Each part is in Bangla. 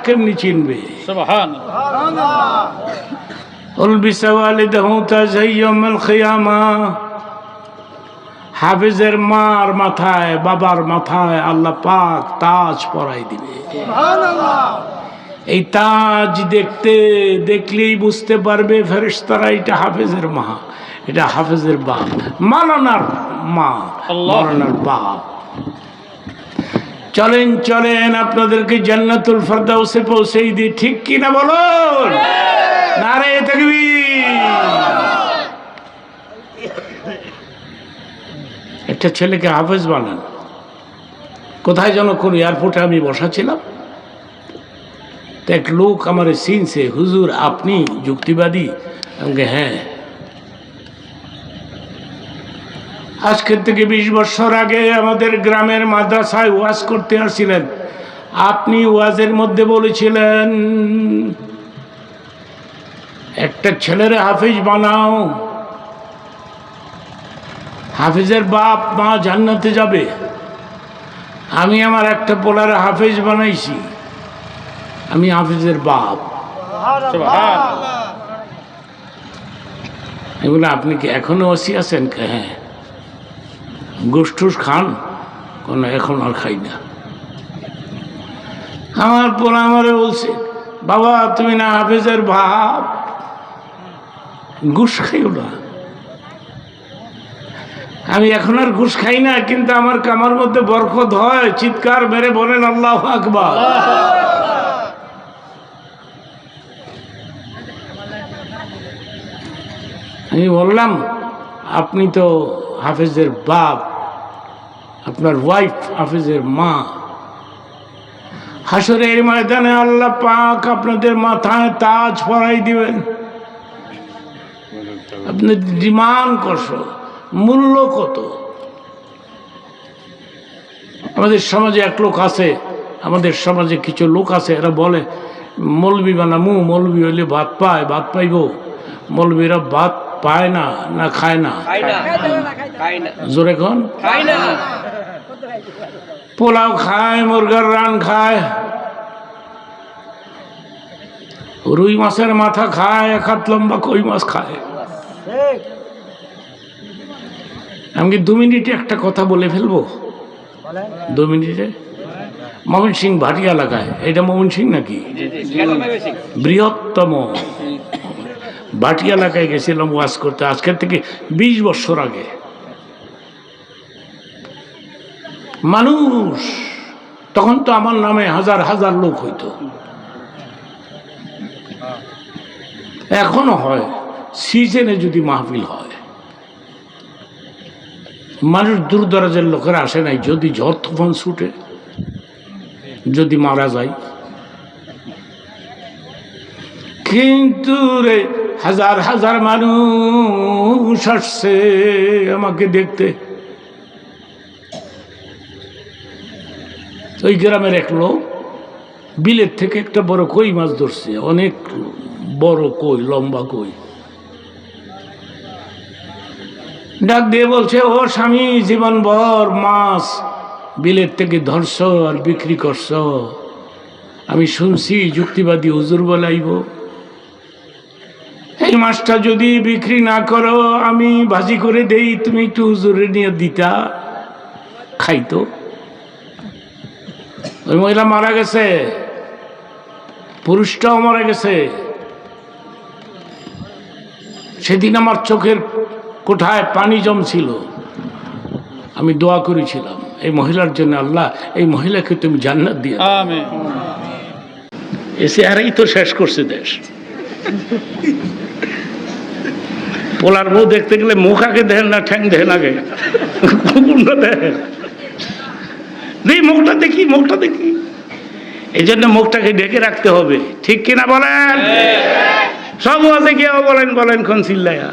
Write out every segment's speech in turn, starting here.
কেমনি চিনবে? হাফেজের মার মাথায়, বাবার মাথায় আল্লাহ পাক তাজ পরাই দিবে। এই তাজ দেখলেই বুঝতে পারবে ফেরেশতারা এটা হাফেজের মা, এটা হাফেজের বাপ, মাওলানার মা, মাওলানার বাপ। চলেন চলেন আপনাদেরকে জান্নাতুল ফেরদাউসে পৌঁছেই দিই, ঠিক কিনা বলুন? নারে তাকবীর। একটা ছেলেকে হাফেজ বানান। কোথায় যেন কোন এয়ারপোর্টে আমি বসা ছিলাম, তো এক লোক আমার চিনছে, হুজুর আপনি যুক্তিবাদী? আমাকে হ্যাঁ। আজকের থেকে 20 বছর আগে আমাদের গ্রামের মাদ্রাসায় ওয়াজ করতে আসছিলেন, আপনি ওয়াজের মধ্যে বলেছিলেন একটা ছেলের হাফেজ বানাও, হাফেজের বাপ মা জান্নাতে যাবে। আমি আমার একটা পোলার হাফেজ বানাইছি, আমি হাফেজের বাপ। এগুলো আপনি কি এখনো ওসি আছেন? হ্যাঁ। গোষ্ঠুস খান? কোন এখন আর খাই না। আমার পোলা আমারে বলছে, বাবা তুমি না হাফেজের বাপ, ঘুষ খাইও না। আমি এখন আর ঘুষ খাই না, কিন্তু আমার কামার মধ্যে বরকত হয়। চিৎকার মেরে বলেন আল্লাহু আকবার। আমি বললাম আপনি তো হাফেজের বাপ, আপনার ওয়াইফ হাফেজের মা। হাসরের ময়দানে আল্লাহ পাক আপনাদের মাথায় তাজ পরাই দিবেন। আপনি ডিমান্ড করছো মূল্য কত? আমাদের সমাজে এক লোক আছে, আমাদের সমাজে কিছু লোক আছে, এরা বলে মৌলবি বানামু, মৌলবি হইলে ভাত পায়, ভাত পাইব। মৌলবিরা ভাত পায় না, না খায় না? জোরে কোন? পোলাও খায়, মুরগার রান খায়, রুই মাছের মাথা খায়, এক হাত লম্বা কই মাছ খায়। আমি 2 মিনিটে একটা কথা বলে ফেলবো? 2 মিনিটে? ময়মনসিং ভাটিয়া এলাকায়, এটা ময়মনসিং নাকি? বৃহত্তম ভাটিয়া এলাকায় গেছিলাম ওয়াজ করতে, আজকের থেকে 20 বছর আগে। মানুষ তখন তো আমার নামে হাজার হাজার লোক হইতো, এখনো হয়। সিজনে যদি মাহফিল হয়, মানুষ দূর দরাজের লোকেরা আসে নাই। যদি ঝড় তুফান ছুটে, যদি মারা যায়, কিন্তু রে হাজার হাজার মানুষ আসছে আমাকে দেখতে। ওই গ্রামের এক লোক বিলের থেকে একটা বড় কই মাছ ধরছে, অনেক বড় কই, লম্বা কই। ডাক দিয়ে বলছে, ও স্বামী, জীবন ভর মাছ বিলের থেকে ধরছ আর বিক্রি করছ, আমি শুনছি যুক্তিবাদী হুজুর বলাইব, এই মাছটা যদি বিক্রি না করো আমি ভাজি করে দেই, তুমি একটু হুজুরে নিয়ে দিতা, খাইতো। ওই মহিলা মারা গেছে, পুরুষটাও মারা গেছে। সেদিন আমার চোখের কোঠায় পানি জমছিল, আমি দোয়া করেছিলাম এই মহিলার জন্য, আল্লাহ এই মহিলাকে তুমি জান্নাত দিয়ে দাও। আমিন। এসে আরই তো শেষ করছে দেশ। পোলার বউ দেখতে গেলে মুখ আগে দেখেন না, ঠ্যাং দেখেন আগে, দেখেন মুখটা দেখি, মুখটা দেখি। এই জন্য মুখটাকে ঢেকে রাখতে হবে, ঠিক কিনা বলেন? সব ওয়াজে গিয়ে বলেন বলেন কোন চিল্লায়া,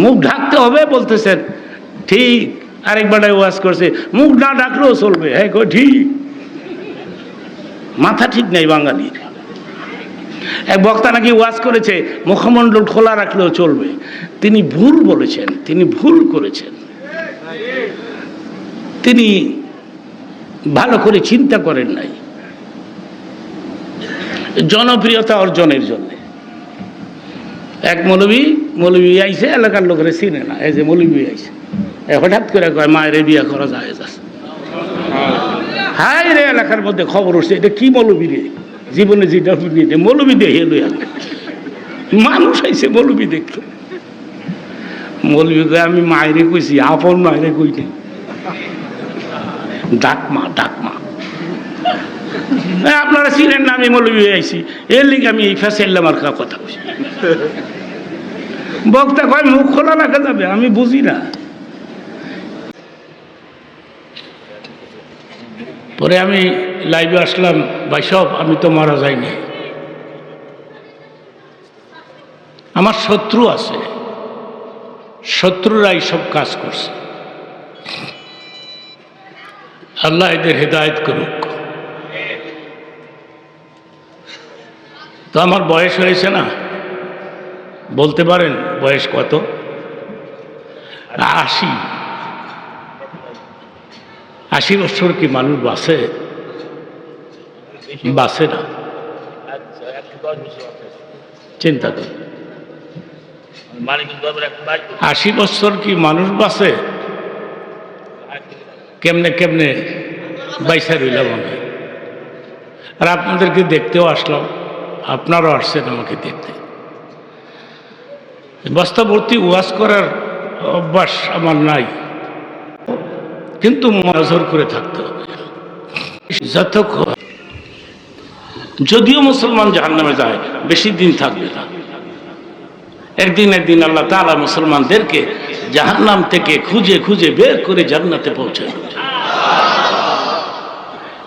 মুখ ঢাকতে হবে বলতেছেন, ঠিক। আরেকবার ওয়াজ করছে, মুখ না ঢাকলেও চলবে, হ্যাঁ ঠিক। মাথা ঠিক নাই বাঙালির। এক বক্তা নাকি ওয়াজ করেছে মুখমণ্ডল খোলা রাখলেও চলবে। তিনি ভুল বলেছেন, তিনি ভুল করেছেন। তিনি ভালো করে চিন্তা করেন নাই। জনপ্রিয়তা অর্জনের জন্য। এক মৌলবী আইছে, এলাকার লোকেরা চিনে না, এই যে মৌলবী আইছে, হঠাৎ করে কয় মায়ের বিয়া করা যায় যাচ্ছে। হাই রে, এলাকার মধ্যে খবর উঠছে, এটা কি মৌলবী রে, জীবনে যেটা মৌলবী দেখে লই আর মানুষ আইছে মৌলবী দেখতে। মৌলবী কয় আমি মায়েরে কইছি, আপন মায়েরে কইনি, ডাকমা। আপনারা চিনেন না আমি মৌলবী আইছি, এর লিগে আমি এই ফেসাইলাম আর কথা কইছি। বক্তা কয় মুখ খোলা রাখা যাবে, আমি বুঝি না। পরে আমি লাইভে আসলাম, ভাই সব আমি তো মারা যাইনি, আমার শত্রু আছে, শত্রুরাই সব কাজ করছে, আল্লাহ এদের হেদায়েত করুক। তো আমার বয়স হয়েছে না, বলতে পারেন বয়স কত? 80 বছর কি মানুষ বাঁচে? বাঁচে না, চিন্তা কর। 80 বছর কি মানুষ বাঁচে? কেমনে কেমনে বাইসা রইলাম আমি। আর আপনাদেরকে দেখতেও আসলাম, আপনারাও আসছেন আমাকে দেখতে। বস্তাভর্তি ওয়াজ করার অভ্যাস আমার নাই, কিন্তু নজর করে থাকতে হবে। যতক্ষণ যদিও মুসলমান জাহান্নামে যায়, বেশি দিন থাকবে না, একদিন আল্লাহ তাআলা মুসলমানদেরকে জাহান্নাম থেকে খুঁজে খুঁজে বের করে জান্নাতে পৌঁছে।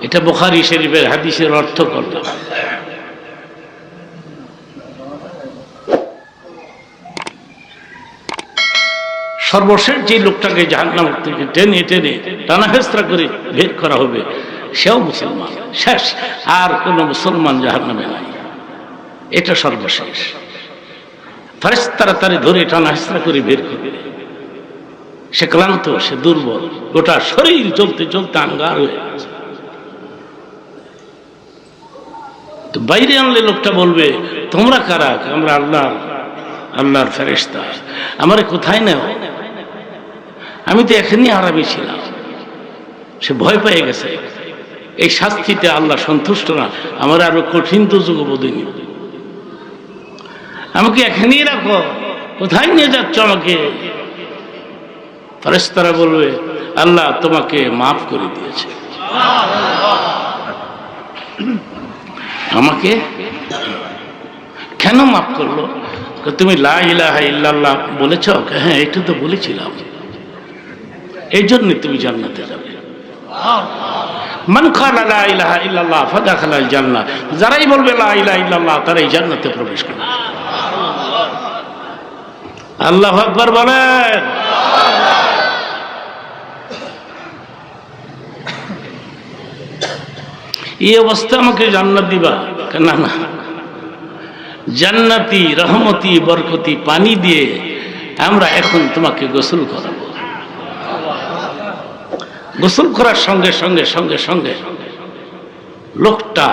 এটা বুখারী শরীফের হাদিসের অর্থ করলাম। সর্বশেষ যে লোকটাকে জাহান্নাম থেকে টেনে টেনে টানাহেস্তা করে বের করা হবে, সেও মুসলমান, শেষ। আর কোন মুসলমান জাহান্নামে নাই, এটা সর্বশেষ। ফেরেশতারা তারে ধরে টানাহেস্তা করে বের করবে। সে ক্লান্ত, সে দুর্বল, গোটা শরীর চলতে চলতে আঙ্গার হয়ে আছে। তো বাইরে আনলে লোকটা বলবে, তোমরা কারা? আমরা আল্লাহর ফেরেশতা। আমারে কোথায় নেও? আমি তো এখানেই আরামে ছিলাম। সে ভয় পেয়ে গেছে, এই শাস্তিতে আল্লাহ সন্তুষ্ট না, আমার আরো কঠিন দুর্যোগ বোধনি, আমাকে এখানেই রাখো, কোথায় নিয়ে যাচ্ছ আমাকে? ফেরেশতারা বলবে, আল্লাহ তোমাকে মাফ করে দিয়েছে। আমাকে কেন মাফ করলো? তুমি লা ইলাহা ইল্লাল্লাহ বলেছ? হ্যাঁ, এটা তো বলেছিলাম, এই জন্য তুমি জান্নাতে যাবে। মান ক্বালা লা ইলাহা ইল্লাল্লাহ ফাদাখালাল জান্নাহ, যারাই বলবে লা ইলাহা ইল্লাল্লাহ তারাই জান্নাতে প্রবেশ করবে। আল্লাহু আকবার বলেন। এই অবস্থা আমাকে জান্নাত দিবা? না না, জান্নাতি রহমতি বরকতি পানি দিয়ে আমরা এখন তোমাকে গোসল করাবো। গোসল করার সঙ্গে সঙ্গে সঙ্গে সঙ্গে লোকটা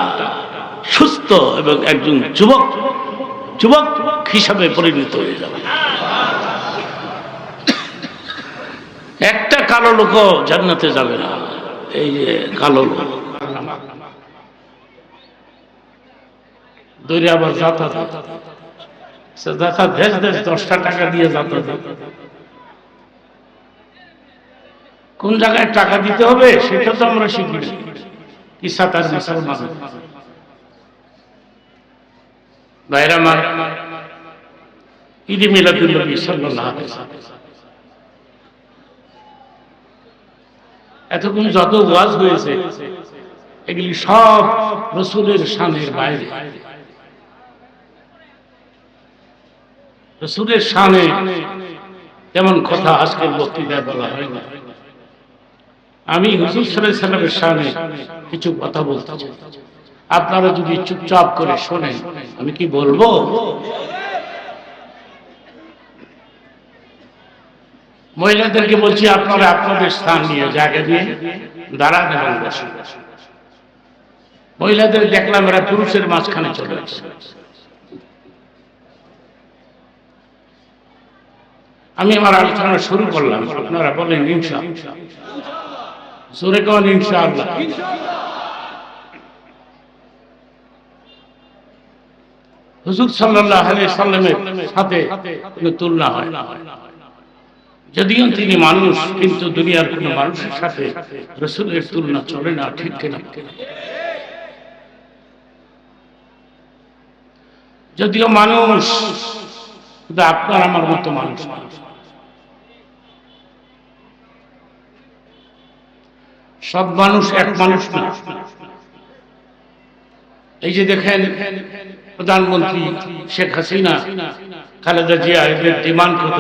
সুস্থ এবং একজন যুবক হিসাবে পরিণত হয়ে যাবে। একটা কালো লোক জান্নাতে যাবে না। এই যে কালো লোক দৌড়ে আবার যাতায়াত 10টা টাকা দিয়ে যাতায়াত। কোন জায়গায় টাকা দিতে হবে সেটা তো আমরা শিখি না। কি সাতার মুসলমান ভাইরা আমার, ঈদে মিলাদুন নবী সাল্লাল্লাহু আলাইহি ওয়াসাল্লাম, এতক্ষণ যত ওয়াজ হয়েছে এগুলি সব রাসূলের শানের বাইরে। রাসূলের শানে তেমন কথা আজকের বক্তৃতায় বলা হয় না। আমি হুজুর সাল্লাল্লাহু আলাইহি ওয়াসাল্লামের শানে কিছু কথা বলতে চাই, আপনারা যদি চুপচাপ করে শোনেন আমি কি বলবো। মহিলাদেরকে বলছি, আপনারা আপনাদের স্থান নিয়ে জায়গা দিয়ে দাঁড়ান এবং বসুন। মহিলাদের দেখলাম এরা পুরুষের মাঝখানে চলে আসে। আমি আমার আলোচনা শুরু করলাম, আপনারা বলেন ইনশাআল্লাহ। জোরে কোন ইনশাআল্লাহ। হুজুর সাল্লাল্লাহু আলাইহি সাল্লামের সাথে কোনো তুলনা হয় না। যদিও তিনি মানুষ, কিন্তু দুনিয়ার কোনো মানুষের সাথে রাসূলের তুলনা চলে না, ঠিক কিনা? যদিও মানুষ, কিন্তু আপনার আমার মতো মানুষ না। সব মানুষ এক মানুষ না। এই যে দেখেন প্রধানমন্ত্রী শেখ হাসিনা, খালেদা জিয়া, এদের ডিমান্ড কত,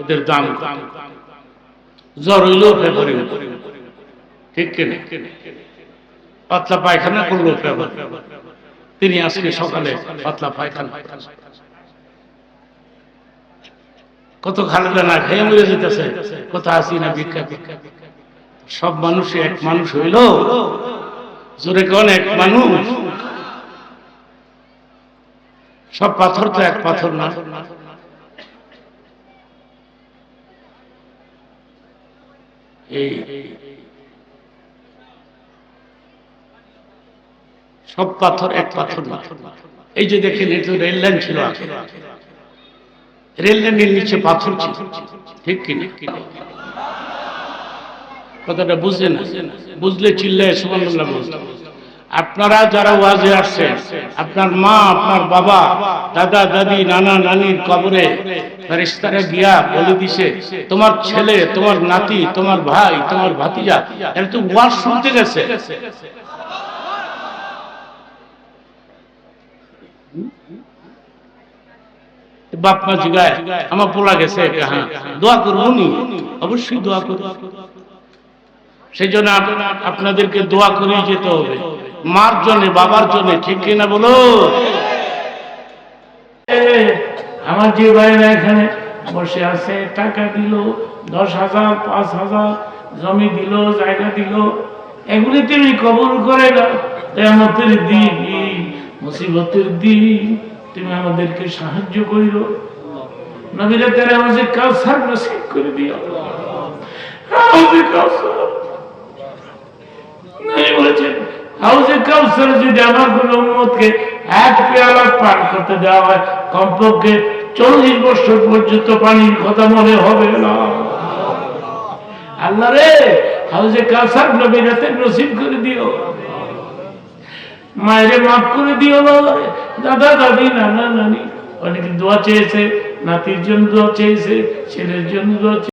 এদের দাম কত? জ্বর হইলেও ফেভারি, ঠিক কিনা? পাতলা পায়খানা করলেও ফেভারি। তিনি আজকে সকালে পাতলা পায়খানা। কত খালেদা না খেয়ে মরে যেতেছে, কত হাসিনা ভিক্ষা ভিক্ষা। সব মানুষ এক মানুষ হইল, জোরে কোন এক মানুষ। সব পাথর তো এক পাথর না। এই সব পাথর এক পাথর না। এই যে দেখেন, এটা রেল লাইন ছিল আগে, রেল লাইনের নিচে পাথর ছিল, ঠিক কিনা? কথাটা বুঝলেন? বুঝলে চিল্লায় সুবহানাল্লাহ বলতে। আপনারা যারা ওয়াজে আসছেন, আপনার মা, আপনার বাবা, দাদা দাদি, নানা নানির কবরে ফেরেশতারা গিয়া বলে দিছে, তোমার ছেলে, তোমার নাতি, তোমার ভাই, তোমার ভাতিজা এরা তো ওয়াজ শুনতে গেছে। বাপ মা জিগায়, আমার পোলা গেছে, হ্যাঁ দোয়া করবনি, অবশ্যই দোয়া করব। সেই জন্য আপনাদেরকে দোয়া করেই যেতে হবে, মার জন্য, বাবার জন্য, ঠিক কিনা বলো? আমার যে ভাইরা এখানে বসে আছে, টাকা দিল 10,000, 5,000, জমি দিল, জায়গা দিল, এগুলি তুমি কবুল করে দাও। কিয়ামতের দিন, মুসিবতের দিন তুমি আমাদেরকে সাহায্য করিও। নবীরা তারা আমাদের কাউসার নসিব করে দিও। হাউজে কাউসার নবী বলেছেন, হাউজে কাউসার যদি আমার কোন উম্মতকে এক পেয়ালা পান করতে দেওয়া হয়, কমপক্ষে 40 বছর পর্যন্ত পানির কথা মনে হবে না। আল্লাহ রে, হাউজে কাউসার নবীরাতে নসিব করে দিও। মায়ের মাফ করে দিও, দাদা দাদি, নানা নানি অনেকে দোয়া চেয়েছে, নাতির জন্য দোয়া চেয়েছে, ছেলের জন্য দোয়া চেয়েছে।